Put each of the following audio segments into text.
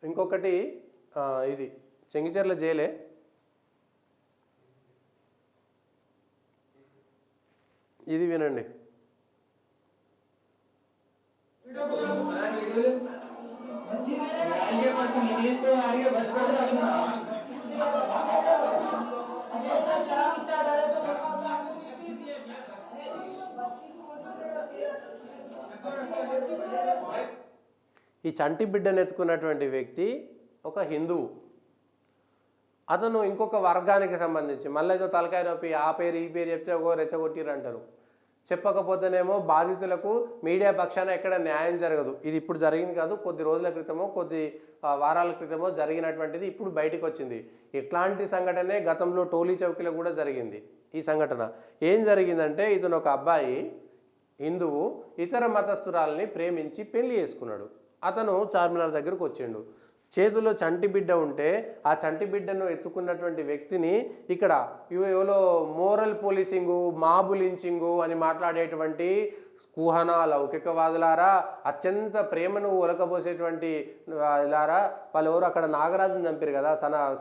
ఇంకొకటి ఇది చెంగిచెర్ల జైలే. ఇది వినండి. ఈ చంటి బిడ్డను ఎత్తుకున్నటువంటి వ్యక్తి ఒక హిందువు. అతను ఇంకొక వర్గానికి సంబంధించి మళ్ళీ ఏదో తలకాయ నొప్పి ఆ పేరు ఈ పేరు చెప్తే ఒక రెచ్చగొట్టిరు అంటారు. చెప్పకపోతేనేమో బాధితులకు మీడియా పక్షాన ఎక్కడ న్యాయం జరగదు. ఇది ఇప్పుడు జరిగింది కాదు, కొద్ది రోజుల క్రితమో కొద్ది వారాల క్రితమో జరిగినటువంటిది ఇప్పుడు బయటకు వచ్చింది. ఇట్లాంటి సంఘటనే గతంలో టోలీ చౌకీలో కూడా జరిగింది. ఈ సంఘటన ఏం జరిగిందంటే, ఇతను ఒక అబ్బాయి హిందువు ఇతర మతస్థురాలని ప్రేమించి పెళ్లి చేసుకున్నాడు. అతను చార్మినార్ దగ్గరకు వచ్చిండు. చేతిలో చంటి బిడ్డ ఉంటే ఆ చంటి బిడ్డను ఎత్తుకున్నటువంటి వ్యక్తిని ఇక్కడ ఎవరో మోరల్ పోలీసింగు, మాబు లించింగు అని మాట్లాడేటువంటి కుహన లౌకికవాదులారా, అత్యంత ప్రేమను ఒలకబోసేటువంటి ఇలారా వాళ్ళు ఎవరు అక్కడ నాగరాజుని చంపారు కదా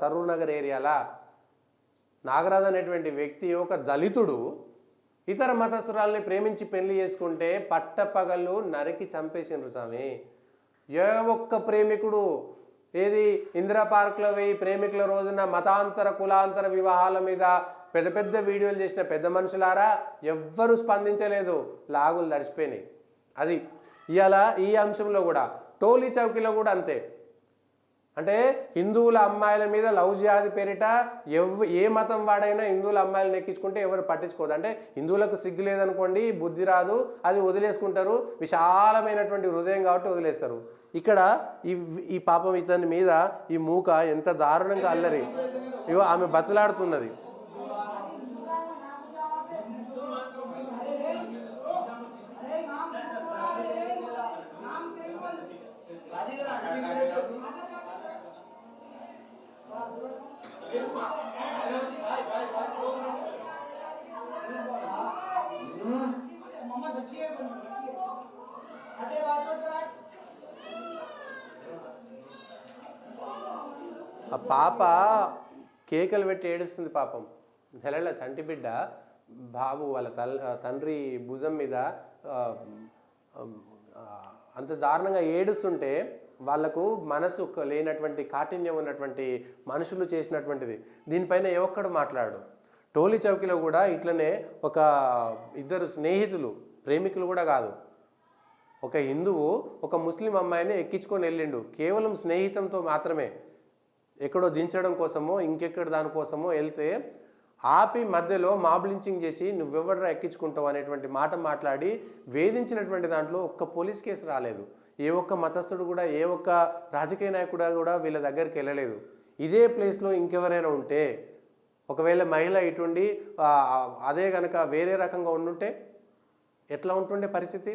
సరూర్ నగర్ ఏరియాలా. నాగరాజు అనేటువంటి వ్యక్తి ఒక దళితుడు ఇతర మతస్థురాలని ప్రేమించి పెళ్లి చేసుకుంటే పట్టపగళ్ళు నరికి చంపేసిండ్రు స్వామి. ఏ ఒక్క ప్రేమికుడు ఏది ఇందిరా పార్క్లో పోయి ప్రేమికుల రోజున మతాంతర కులాంతర వివాహాల మీద పెద్ద పెద్ద వీడియోలు చేసిన పెద్ద మనుషులారా ఎవ్వరూ స్పందించలేదు, లాగులు తడిచిపోయినాయి. అది ఇవాళ ఈ అంశంలో కూడా టోలీ చౌకీలో కూడా అంతే. అంటే హిందువుల అమ్మాయిల మీద లవ్ జిహాద్ పేరిట ఏ మతం వాడైనా హిందువుల అమ్మాయిలను ఎక్కించుకుంటే ఎవరు పట్టించుకోదు. అంటే హిందువులకు సిగ్గు లేదనుకోండి, బుద్ధి రాదు, అది వదిలేసుకుంటారు. విశాలమైనటువంటి హృదయం కాబట్టి వదిలేస్తారు. ఇక్కడ ఈ పాపం ఇతని మీద ఈ మూక ఎంత దారుణంగా అల్లరి. ఇగో ఆమె బతలాడుతున్నది. ఆ పాప కేకలు పెట్టి ఏడుస్తుంది పాపం. నెలల చంటి బిడ్డ బాబు వాళ్ళ తండ్రి భుజం మీద అంత దారుణంగా ఏడుస్తుంటే వాళ్లకు మనసు లేనటువంటి కాఠిన్యం ఉన్నటువంటి మనుషులు చేసినటువంటిది. దీనిపైన ఏ ఒక్కడు మాట్లాడు. టోలీ చౌకీలో కూడా ఇట్లనే ఒక ఇద్దరు స్నేహితులు, ప్రేమికులు కూడా కాదు, ఒక హిందువు ఒక ముస్లిం అమ్మాయిని ఎక్కించుకొని వెళ్ళిండు కేవలం స్నేహితంతో మాత్రమే. ఎక్కడో దించడం కోసమో ఇంకెక్కడ దానికోసమో వెళ్తే ఆపి మధ్యలో మాబ్లించింగ్ చేసి నువ్వెవడరా ఎక్కించుకుంటావు అనేటువంటి మాట మాట్లాడి వేధించినటువంటి దాంట్లో ఒక్క పోలీస్ కేసు రాలేదు. ఏ ఒక్క మతస్థుడు కూడా, ఏ ఒక్క రాజకీయ నాయకుడు కూడా వీళ్ళ దగ్గరికి వెళ్ళలేదు. ఇదే ప్లేస్లో ఇంకెవరైనా ఉంటే, ఒకవేళ మహిళ ఇటుండి అదే కనుక వేరే రకంగా ఉండుంటే ఎట్లా ఉంటుండే పరిస్థితి?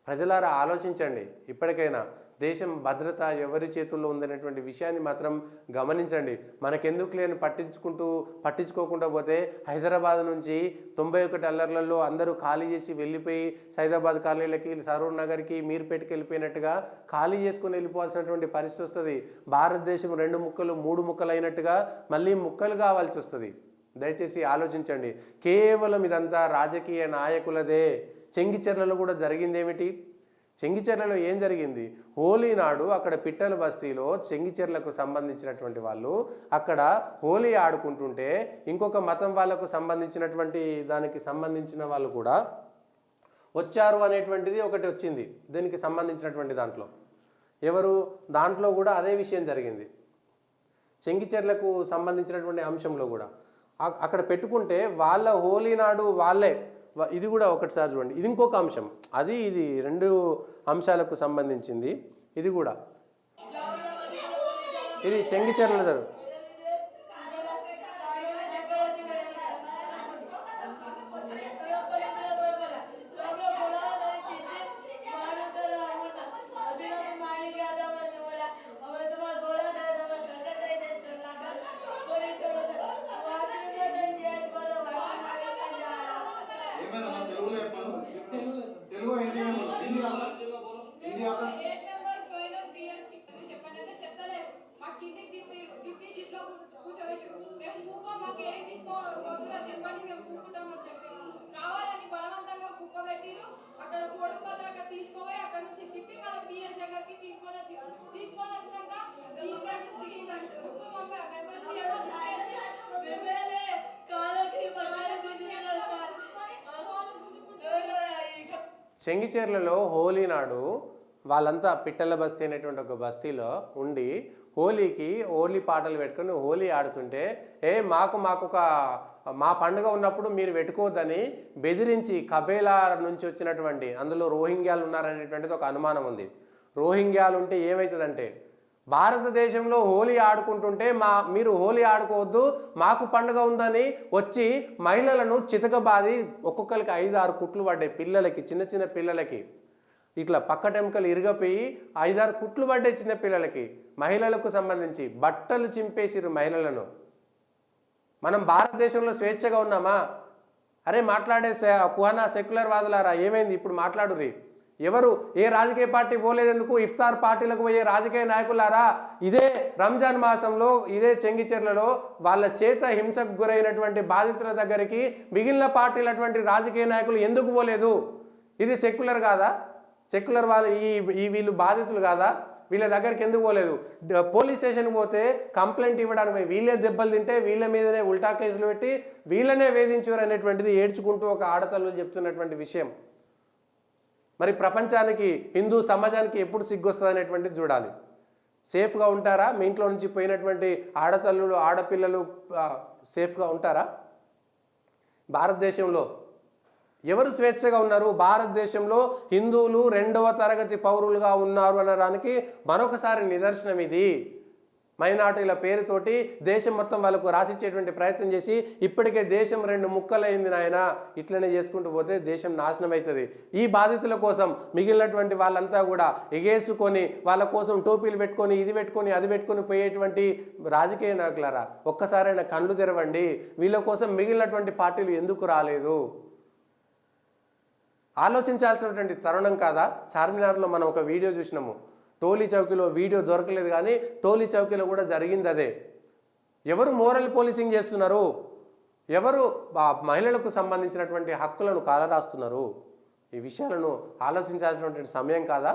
ప్రజలారా ఆలోచించండి. ఇప్పటికైనా దేశం భద్రత ఎవరి చేతుల్లో ఉందనేటువంటి విషయాన్ని మాత్రం గమనించండి. మనకెందుకు లేని పట్టించుకోకుండా పోతే హైదరాబాద్ నుంచి 91 అల్లర్లలో అందరూ ఖాళీ చేసి వెళ్ళిపోయి సైదాబాద్ కాలనీలకి, సరూర్ నగర్కి, మీర్పేటకి వెళ్ళిపోయినట్టుగా ఖాళీ చేసుకుని వెళ్ళిపోవాల్సినటువంటి పరిస్థితి వస్తుంది. భారతదేశం 2 ముక్కలు 3 ముక్కలు అయినట్టుగా మళ్ళీ ముక్కలు కావాల్సి వస్తుంది. దయచేసి ఆలోచించండి. కేవలం ఇదంతా రాజకీయ నాయకులదే. చెంగిచెర్లలో కూడా జరిగింది ఏమిటి? చెంగిచెర్లలో ఏం జరిగింది? హోలీ నాడు అక్కడ పిట్టల బస్తీలో చెంగిచెర్లకు సంబంధించినటువంటి వాళ్ళు అక్కడ హోలీ ఆడుకుంటుంటే ఇంకొక మతం వాళ్ళకు సంబంధించినటువంటి దానికి సంబంధించిన వాళ్ళు కూడా వచ్చారు అనేటువంటిది ఒకటి వచ్చింది. దీనికి సంబంధించినటువంటి దాంట్లో కూడా అదే విషయం జరిగింది. చెంగిచెర్లకు సంబంధించినటువంటి అంశంలో కూడా అక్కడ పెట్టుకుంటే వాళ్ళ హోలీ నాడు వాళ్ళే. ఇది కూడా ఒకటిసారి చూడండి. ఇది ఇంకొక అంశం, ఇది 2 అంశాలకు సంబంధించింది. ఇది కూడా ఇది చెంగిచెర్ల జరుగు. చూసుకుంటామని చెప్పి కావాలని బలవంతంగా కుక్కబెట్టిరు. అక్కడ కోడుంబ దాకా తీసుకుపోయి అక్కడ నుంచి తిప్పి మన పిఎస్ దగ్గరికి తీసుకొని వచ్చినాక ఈ కుటుంబం మెంబర్స్ ఏమో చెంగిచెర్లలో హోలీ నాడు వాళ్ళంతా పిట్టల బస్తీ అనేటువంటి ఒక బస్తీలో ఉండి హోలీ పాటలు పెట్టుకొని హోలీ ఆడుతుంటే మాకు ఒక మా పండుగ ఉన్నప్పుడు మీరు పెట్టుకోవద్దని బెదిరించి కబేలా నుంచి వచ్చినటువంటి అందులో రోహింగ్యాలు ఉన్నారనేటువంటిది ఒక అనుమానం ఉంది. రోహింగ్యాలు ఉంటే ఏమవుతుందంటే భారతదేశంలో హోలీ ఆడుకుంటుంటే మీరు హోలీ ఆడుకోవద్దు మాకు పండుగ ఉందని వచ్చి మహిళలను చితకబాది ఒక్కొక్కరికి 5-6 కుట్లు పడ్డాయి. పిల్లలకి చిన్న పిల్లలకి ఇట్లా పక్కటెంకలు ఇరగపోయి 5-6 కుట్లు పడ్డాయి చిన్న పిల్లలకి. మహిళలకు సంబంధించి బట్టలు చింపేసిరు మహిళలను. మనం భారతదేశంలో స్వేచ్ఛగా ఉన్నామా? అరే మాట్లాడే కుహనా సెక్యులర్ వాదులారా ఏమైంది ఇప్పుడు మాట్లాడుర్రి. ఎవరు ఏ రాజకీయ పార్టీ పోలేదెందుకు? ఇఫ్తార్ పార్టీలకు పోయే రాజకీయ నాయకులారా ఇదే రంజాన్ మాసంలో ఇదే చెంగిచెర్లలో వాళ్ళ చేత హింసకు గురైనటువంటి బాధితుల దగ్గరికి మిగిలిన పార్టీలటువంటి రాజకీయ నాయకులు ఎందుకు పోలేదు? ఇది సెక్యులర్ కాదా? సెక్యులర్ వాళ్ళు వీళ్ళు బాధితులు కాదా? వీళ్ళ దగ్గరికి ఎందుకు పోలేదు? పోలీస్ స్టేషన్కి పోతే కంప్లైంట్ ఇవ్వడానికి వీళ్ళే దెబ్బలు తింటే వీళ్ళ మీదనే ఉల్టా కేసులు పెట్టి వీళ్ళనే వేధించారు అనేటువంటిది ఏడ్చుకుంటూ ఒక ఆడతల్లు చెప్తున్నటువంటి విషయం. మరి ప్రపంచానికి హిందూ సమాజానికి ఎప్పుడు సిగ్గొస్తుంది అనేటువంటిది చూడాలి. సేఫ్గా ఉంటారా? మీ ఇంట్లో నుంచి పోయినటువంటి ఆడతల్లులు ఆడపిల్లలు సేఫ్గా ఉంటారా? భారతదేశంలో ఎవరు స్వేచ్ఛగా ఉన్నారు? భారతదేశంలో హిందువులు 2వ తరగతి పౌరులుగా ఉన్నారు అనడానికి మరొకసారి నిదర్శనం ఇది. మైనార్టీల పేరుతోటి దేశం మొత్తం వాళ్ళకు రాసిచ్చేటువంటి ప్రయత్నం చేసి ఇప్పటికే దేశం 2 ముక్కలైంది నాయన. ఇట్లనే చేసుకుంటూ పోతే దేశం నాశనం అవుతుంది. ఈ బాధితుల కోసం మిగిలినటువంటి వాళ్ళంతా కూడా ఎగేసుకొని వాళ్ళ కోసం టోపీలు పెట్టుకొని ఇది పెట్టుకొని అది పెట్టుకొని పోయేటువంటి రాజకీయ నాయకులారా ఒక్కసారైనా కళ్ళు తెరవండి. వీళ్ళ కోసం మిగిలినటువంటి పార్టీలు ఎందుకు రాలేదు ఆలోచించాల్సినటువంటి తరుణం కాదా? చార్మినార్లో మనం ఒక వీడియో చూసినాము. టోలీ చౌకీలో వీడియో దొరకలేదు కానీ టోలీ చౌకీలో కూడా జరిగింది అదే. ఎవరు మోరల్ పోలీసింగ్ చేస్తున్నారు? ఎవరు మహిళలకు సంబంధించినటువంటి హక్కులను కాలరాస్తున్నారు? ఈ విషయాలను ఆలోచించాల్సినటువంటి సమయం కాదా?